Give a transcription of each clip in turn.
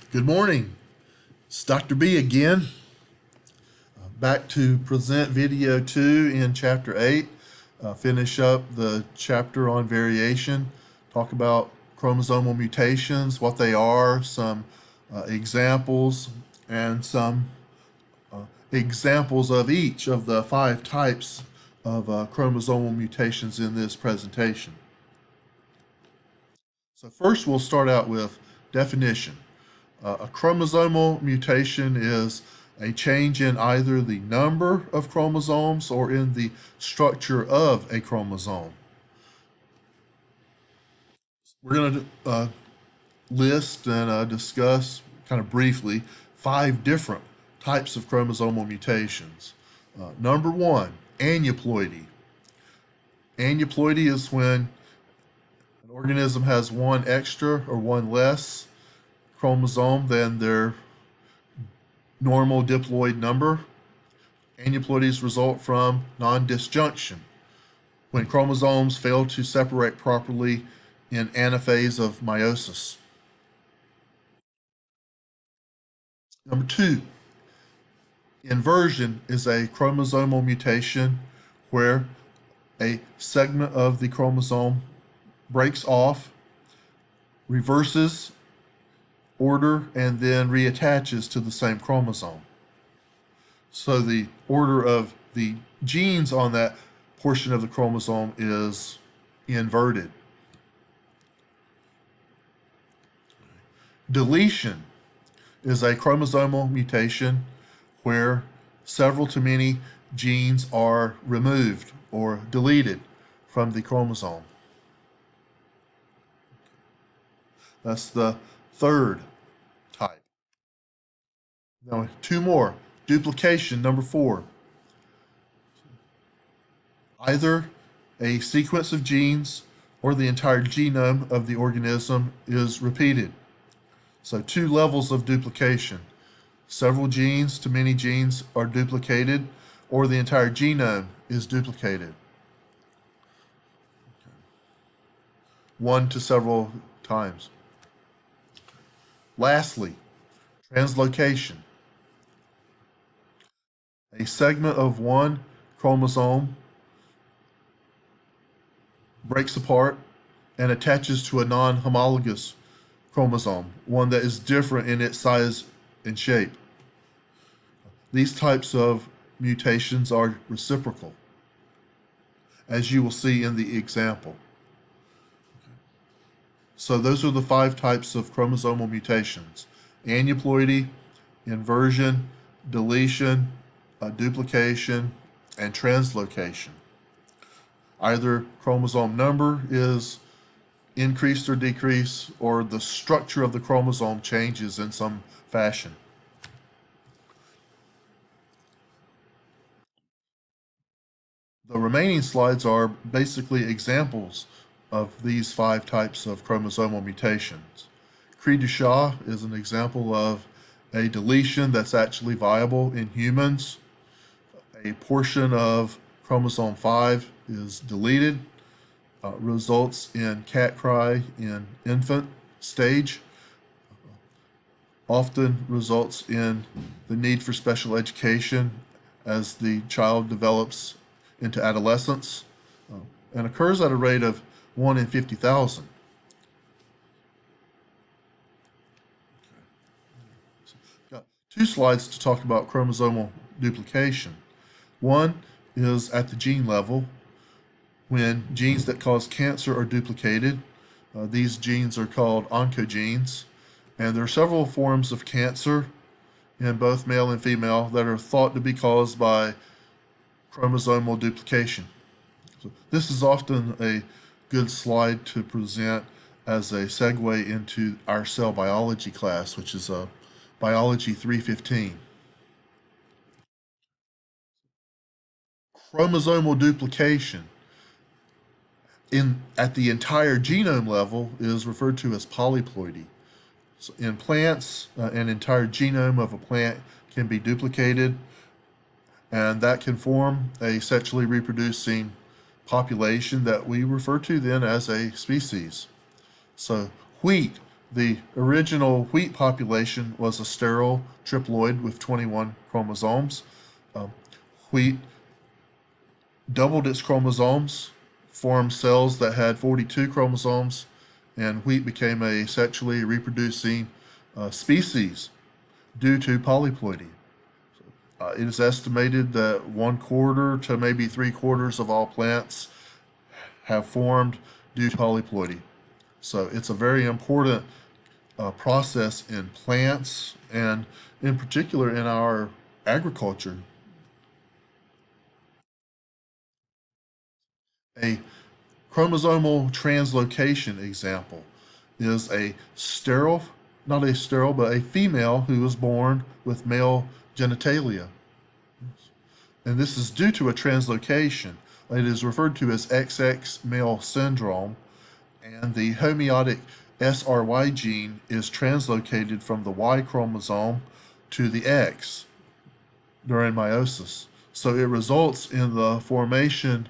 Good morning. It's Dr. B again, back to present video 2 in chapter 8. Finish up the chapter on variation, talk about chromosomal mutations, what they are, some examples, and some examples of each of the 5 types of chromosomal mutations in this presentation. So first we'll start out with definition. A chromosomal mutation is a change in either the number of chromosomes or in the structure of a chromosome. We're going to list and discuss kind of briefly 5 different types of chromosomal mutations. Number 1, aneuploidy. Aneuploidy is when an organism has one extra or one less chromosome than their normal diploid number. Aneuploidies result from non-disjunction, when chromosomes fail to separate properly in anaphase of meiosis. Number 2, inversion is a chromosomal mutation where a segment of the chromosome breaks off, reverses order, and then reattaches to the same chromosome. So the order of the genes on that portion of the chromosome is inverted. Deletion is a chromosomal mutation where several to many genes are removed or deleted from the chromosome. That's the third type. Now, 2 more. Duplication, number 4. Either a sequence of genes or the entire genome of the organism is repeated. So 2 levels of duplication. Several genes to many genes are duplicated, or the entire genome is duplicated. 1 to several times. Lastly, translocation. A segment of one chromosome breaks apart and attaches to a non-homologous chromosome, one that is different in its size and shape. These types of mutations are reciprocal, as you will see in the example. So those are the 5 types of chromosomal mutations: aneuploidy, inversion, deletion, duplication, and translocation. Either chromosome number is increased or decreased, or the structure of the chromosome changes in some fashion. The remaining slides are basically examples of these 5 types of chromosomal mutations. Cri-du-chat is an example of a deletion that's actually viable in humans. A portion of chromosome 5 is deleted, results in cat cry in infant stage, often results in the need for special education as the child develops into adolescence, and occurs at a rate of 1 in 50,000. Got 2 slides to talk about chromosomal duplication. One is at the gene level, when genes that cause cancer are duplicated. These genes are called oncogenes, and there are several forms of cancer in both male and female that are thought to be caused by chromosomal duplication. So this is often a good slide to present as a segue into our cell biology class, which is Biology 315. Chromosomal duplication at the entire genome level is referred to as polyploidy. So in plants, an entire genome of a plant can be duplicated, and that can form a sexually reproducing population that we refer to then as a species. So wheat The original wheat population was a sterile triploid with 21 chromosomes. Um, Wheat doubled its chromosomes, formed cells that had 42 chromosomes, and wheat became a sexually reproducing species due to polyploidy. It is estimated that 1/4 to maybe 3/4 of all plants have formed due to polyploidy. So it's a very important process in plants and, in particular, in our agriculture. A chromosomal translocation example is a sterile, not a sterile, but a female who was born with male genitalia. And this is due to a translocation. It is referred to as XX male syndrome, and the homeotic SRY gene is translocated from the Y chromosome to the X during meiosis. So it results in the formation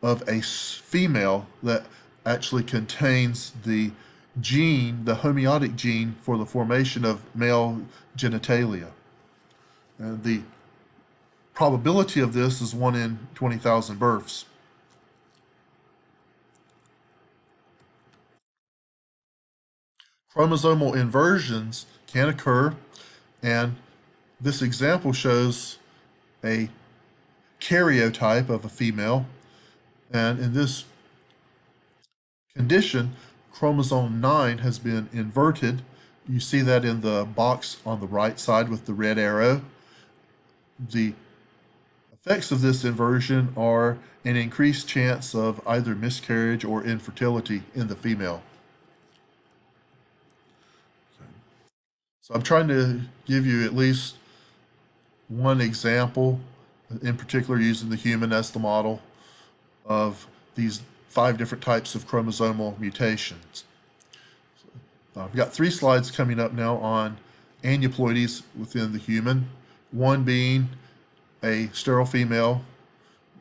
of a female that actually contains the gene, the homeotic gene for the formation of male genitalia. And the probability of this is 1 in 20,000 births. Chromosomal inversions can occur, and this example shows a karyotype of a female. And in this condition, chromosome 9 has been inverted. You see that in the box on the right side with the red arrow. The effects of this inversion are an increased chance of either miscarriage or infertility in the female. So I'm trying to give you at least one example, in particular using the human as the model, of these 5 different types of chromosomal mutations. I've got 3 slides coming up now on aneuploidies within the human, one being a sterile female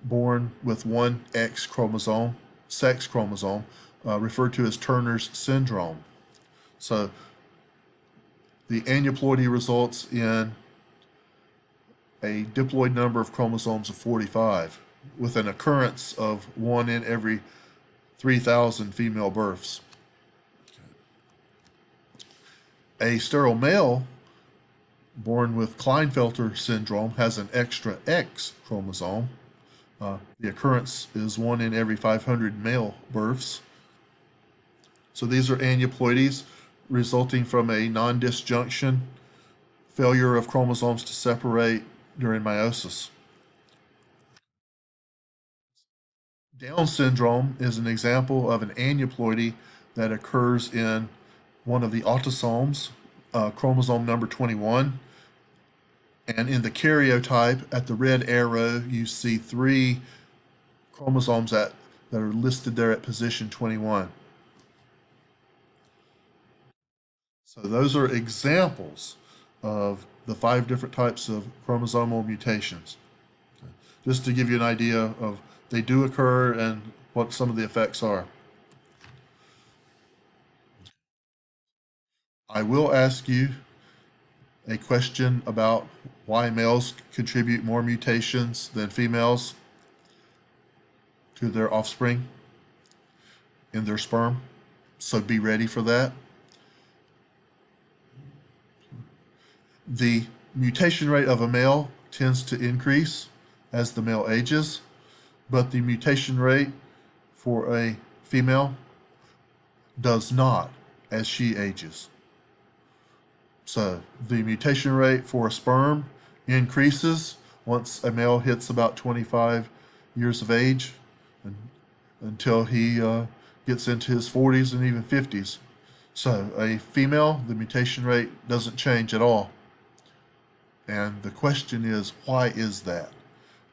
born with one X chromosome, sex chromosome, referred to as Turner's syndrome. So the aneuploidy results in a diploid number of chromosomes of 45, with an occurrence of 1 in every 3,000 female births. A sterile male born with Klinefelter syndrome has an extra X chromosome. The occurrence is 1 in every 500 male births. So these are aneuploidies resulting from a non-disjunction failure of chromosomes to separate during meiosis. Down syndrome is an example of an aneuploidy that occurs in one of the autosomes, chromosome number 21. And in the karyotype, at the red arrow, you see 3 chromosomes that are listed there at position 21. So those are examples of the 5 different types of chromosomal mutations. Just to give you an idea of they do occur and what some of the effects are. I will ask you a question about why males contribute more mutations than females to their offspring in their sperm. So be ready for that. The mutation rate of a male tends to increase as the male ages, but the mutation rate for a female does not as she ages. So the mutation rate for a sperm increases once a male hits about 25 years of age and, until he gets into his 40s and even 50s. So a female, the mutation rate doesn't change at all. And the question is, why is that?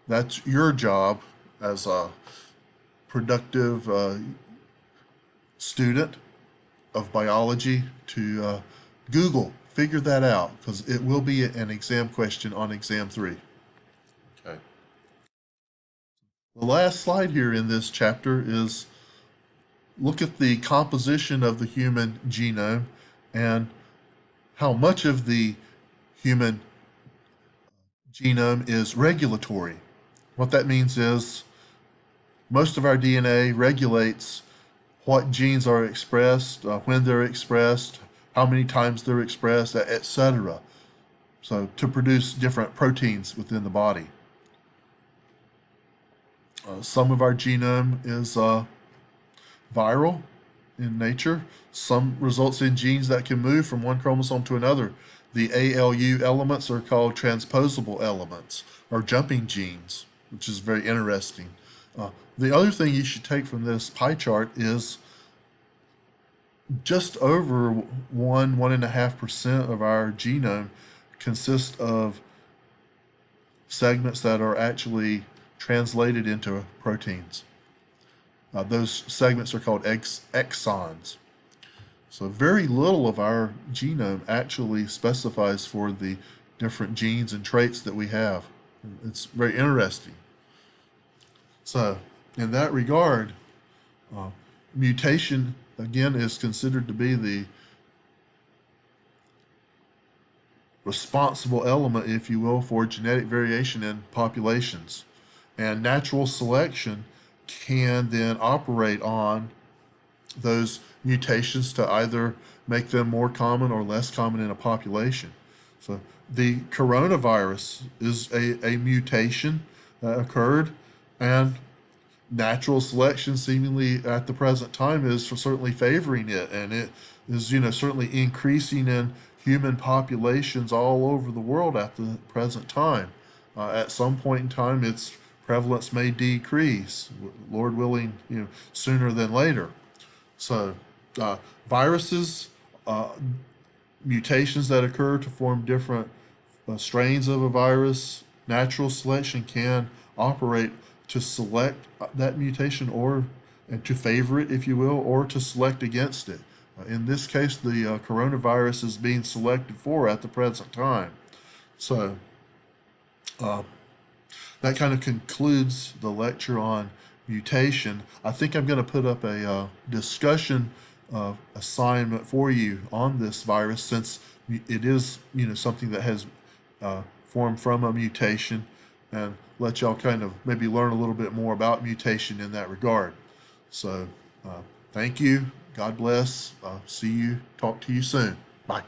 That's your job as a productive student of biology to figure that out, because it will be an exam question on exam 3. Okay. The last slide here in this chapter is look at the composition of the human genome and how much of the human genome is regulatory. What that means is most of our DNA regulates what genes are expressed, when they're expressed, how many times they're expressed, etc. So to produce different proteins within the body. Some of our genome is viral in nature. Some results in genes that can move from one chromosome to another. The ALU elements are called transposable elements or jumping genes, which is very interesting. The other thing you should take from this pie chart is just over 1.5% of our genome consists of segments that are actually translated into proteins. Those segments are called exons. So very little of our genome actually specifies for the different genes and traits that we have. It's very interesting. So in that regard, mutation again is considered to be the responsible element, if you will, for genetic variation in populations. And natural selection can then operate on those mutations to either make them more common or less common in a population. So the coronavirus is a mutation that occurred, and natural selection seemingly at the present time is certainly favoring it, and it is certainly increasing in human populations all over the world at the present time. At some point in time, its prevalence may decrease, Lord willing, sooner than later. So, viruses, mutations that occur to form different strains of a virus, natural selection can operate to select that mutation or and to favor it, if you will, or to select against it. In this case, the coronavirus is being selected for at the present time. So, uh, that kind of concludes the lecture on mutation. I think I'm going to put up a discussion assignment for you on this virus, since it is something that has formed from a mutation, and let y'all kind of maybe learn a little bit more about mutation in that regard. So thank you. God bless. See you. Talk to you soon. Bye.